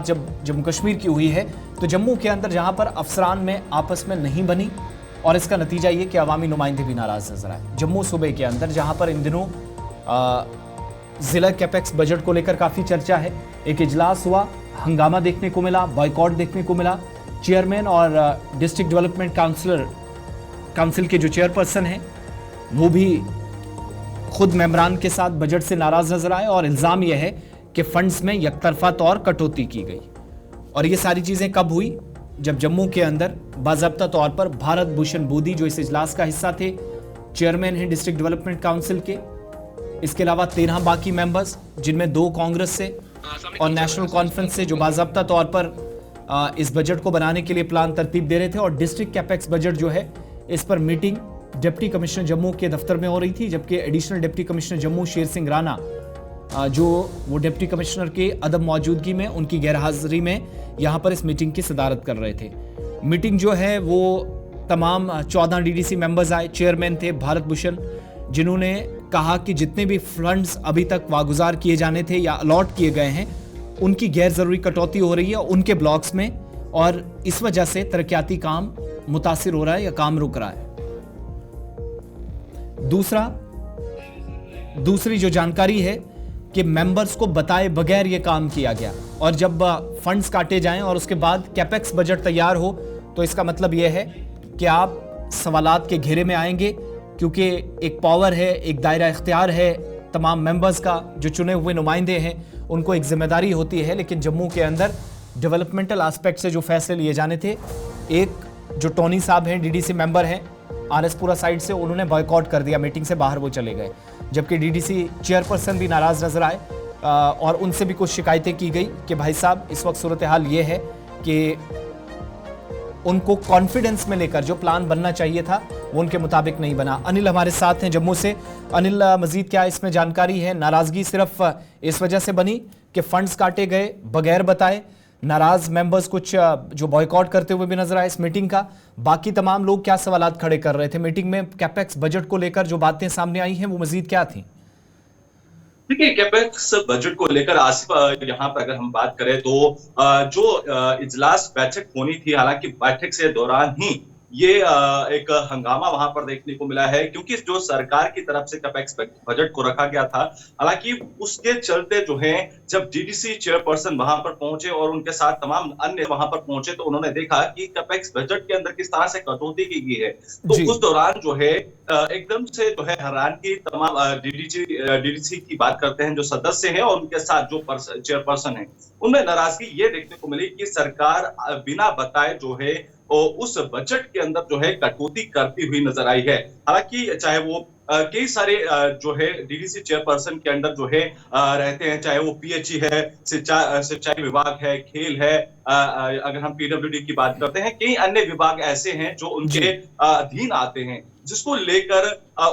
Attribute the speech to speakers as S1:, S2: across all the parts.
S1: जब जम्मू कश्मीर की हुई है तो जम्मू के अंदर जहां पर अफसरान में आपस में नहीं बनी और इसका नतीजा ये कि अवामी नुमाइंदे भी नाराज नजर आए। जम्मू सूबे के अंदर जहां पर इन दिनों जिला कैपेक्स बजट को लेकर काफी चर्चा है, एक इजलास हुआ, हंगामा देखने को मिला, बॉयकॉट देखने को मिला। चेयरमैन और डिस्ट्रिक्ट डेवलपमेंट काउंसिल के जो चेयरपर्सन हैं वो भी खुद मेंबरान के साथ बजट से नाराज नजर आए और इल्जाम यह है कि फंड्स में यकतरफा तौर कटौती की गई। और ये सारी चीजें कब हुई? जब जम्मू के अंदर बाज़ाब्ता तौर पर भारत भूषण बोधी जो इस इजलास का हिस्सा थे, चेयरमैन हैं डिस्ट्रिक्ट डेवलपमेंट काउंसिल के, इसके अलावा 13 बाकी मेंबर्स जिनमें 2 कांग्रेस से और नेशनल कॉन्फ्रेंस से, जो बाज़ाब्ता तौर पर इस बजट को बनाने के लिए प्लान तरतीब दे रहे थे। और डिस्ट्रिक्ट कैपेक्स बजट जो है इस पर मीटिंग डिप्टी कमिश्नर जम्मू के दफ्तर में हो रही थी, जबकि additional deputy commissioner Jammu Sher Singh Rana जो वो डिप्टी कमिश्नर के अदम मौजूदगी में, उनकी गैरहाजिरी में यहाँ पर इस मीटिंग की सदारत कर रहे थे। मीटिंग जो है वो तमाम 14 डीडीसी मेंबर्स आए। चेयरमैन थे भारत भूषण, जिन्होंने कहा कि जितने भी फंड्स अभी तक वागुजार किए जाने थे या अलॉट किए गए हैं उनकी गैर जरूरी कटौती हो रही है उनके ब्लॉक्स में, और इस वजह से तरक्याती काम मुतासिर हो रहा है या काम रुक रहा है। दूसरी जो जानकारी है कि मेंबर्स को बताए बगैर ये काम किया गया, और जब फंड्स काटे जाएं और उसके बाद कैपेक्स बजट तैयार हो तो इसका मतलब यह है कि आप सवालात के घेरे में आएंगे, क्योंकि एक पावर है, एक दायरा इख्तियार है तमाम मेंबर्स का, जो चुने हुए नुमाइंदे हैं उनको एक जिम्मेदारी होती है। लेकिन जम्मू के अंदर डेवलपमेंटल एस्पेक्ट से जो फैसले लिए जाने थे, एक जो टोनी साहब हैं डीडीसी मेंबर हैं आरएसपुरा साइड से, उन्होंने बॉयकॉट कर दिया, मीटिंग से बाहर वो चले गए। जबकि डीडीसी चेयरपर्सन भी नाराज नजर आए और उनसे भी कुछ शिकायतें की गई कि भाई साहब इस वक्त सूरत हाल ये है कि उनको कॉन्फिडेंस में लेकर जो प्लान बनना चाहिए था वो उनके मुताबिक नहीं बना। अनिल हमारे साथ हैं जम्मू से। अनिल, मजीद क्या इसमें जानकारी है? नाराजगी सिर्फ इस वजह से बनी कि फंड्स काटे गए बगैर बताए, नाराज मेंबर्स कुछ जो बॉयकॉट करते हुए भी नजर आए इस मीटिंग का, बाकी तमाम लोग क्या सवालात खड़े कर रहे थे मीटिंग में? कैपेक्स बजट को लेकर जो बातें सामने आई हैं वो मजीद क्या थी?
S2: देखिए, कैपेक्स बजट को लेकर आसिफ, यहाँ पर अगर हम बात करें तो जो इजलास बैठक होनी थी, हालांकि बैठक से दौरान ही ये एक हंगामा वहां पर देखने को मिला है, क्योंकि जो सरकार की तरफ से कैपेक्स बजट को रखा गया था, हालांकि उसके चलते जो है जब डीडीसी चेयरपर्सन वहां पर पहुंचे और उनके साथ तमाम अन्य वहां पर पहुंचे तो उन्होंने देखा कि कैपेक्स बजट के अंदर किस तरह से कटौती की गई है। तो उस दौरान जो है एकदम से जो है हैरान की तमाम डीडीसी की बात करते हैं जो सदस्य हैं और उनके साथ जो चेयरपर्सन है, उनमें नाराजगी ये देखने को मिली कि सरकार बिना बताए जो है उस बजट के अंदर जो है कटौती करती हुई नजर आई है। हालांकि चाहे वो कई सारे जो है डीडीसी चेयरपर्सन के अंडर जो है रहते हैं, चाहे वो पीएचई है, सिंचाई विभाग है, खेल है, अगर हम पीडब्ल्यूडी की बात करते हैं, कई अन्य विभाग ऐसे हैं जो उनके अधीन आते हैं, जिसको लेकर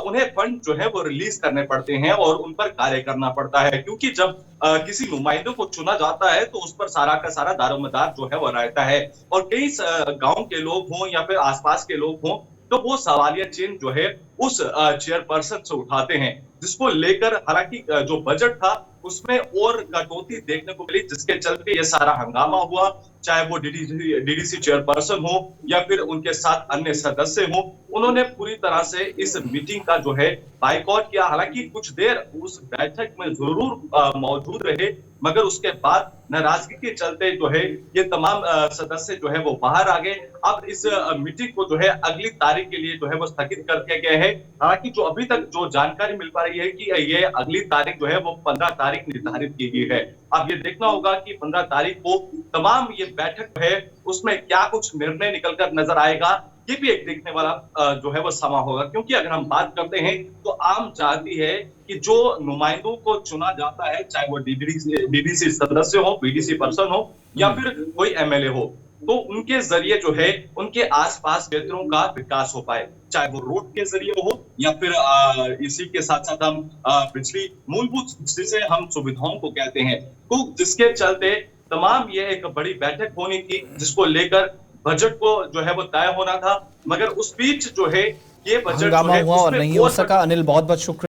S2: उन्हें फंड जो है वो रिलीज करने पड़ते हैं और उन पर कार्य करना पड़ता है, क्योंकि जब किसी नुमाइंदों को चुना जाता है तो उस पर सारा का सारा दारोमदार जो है वो रहता है। और कई गांव के लोग हों या फिर आसपास के लोग हों तो वो सवालिया चिन्ह जो है उस चेयरपर्सन से उठाते हैं, जिसको लेकर हालांकि जो बजट था उसमें और कटौती देखने को मिली, जिसके चलते ये सारा हंगामा हुआ। चाहे वो डीडीसी चेयरपर्सन हो या फिर उनके साथ अन्य सदस्य हो, उन्होंने पूरी तरह से इस मीटिंग का जो है बाइकआउट किया। हालांकि कुछ देर उस बैठक में जरूर मौजूद रहे, मगर उसके बाद नाराजगी के चलते जो है ये तमाम सदस्य जो है वो बाहर आ गए। अब इस मीटिंग को जो है अगली तारीख के लिए जो है वो स्थगित कर दिया गया है। हालांकि जो अभी तक जो जानकारी मिल पा रही है कि ये अगली तारीख जो है वो 15 तारीख निर्धारित की गई है। अब ये देखना होगा कि 15 तारीख को तमाम ये बैठक है उसमें क्या कुछ निर्णय निकलकर नजर आएगा, ये भी एक देखने वाला जो है वो समा होगा। क्योंकि अगर हम बात करते हैं तो आम चाहती है कि जो नुमाइंदों को चुना जाता है, चाहे वो डीडीसी सदस्य हो, पीडीसी पर्सन हो या फिर कोई एमएलए हो, तो उनके जरिए जो है उनके आसपास क्षेत्रों का विकास हो पाए, चाहे वो रोड के जरिए हो या फिर इसी के साथ साथ हम पिछली मूलभूत जिसे हम सुविधाओं को कहते हैं, तो जिसके चलते तमाम ये एक बड़ी बैठक होनी थी, जिसको लेकर बजट को जो है वो तय होना था, मगर उस बीच जो है ये बजट
S1: हंगामा हुआ और नहीं हो सका। अनिल, बहुत बहुत शुक्रिया।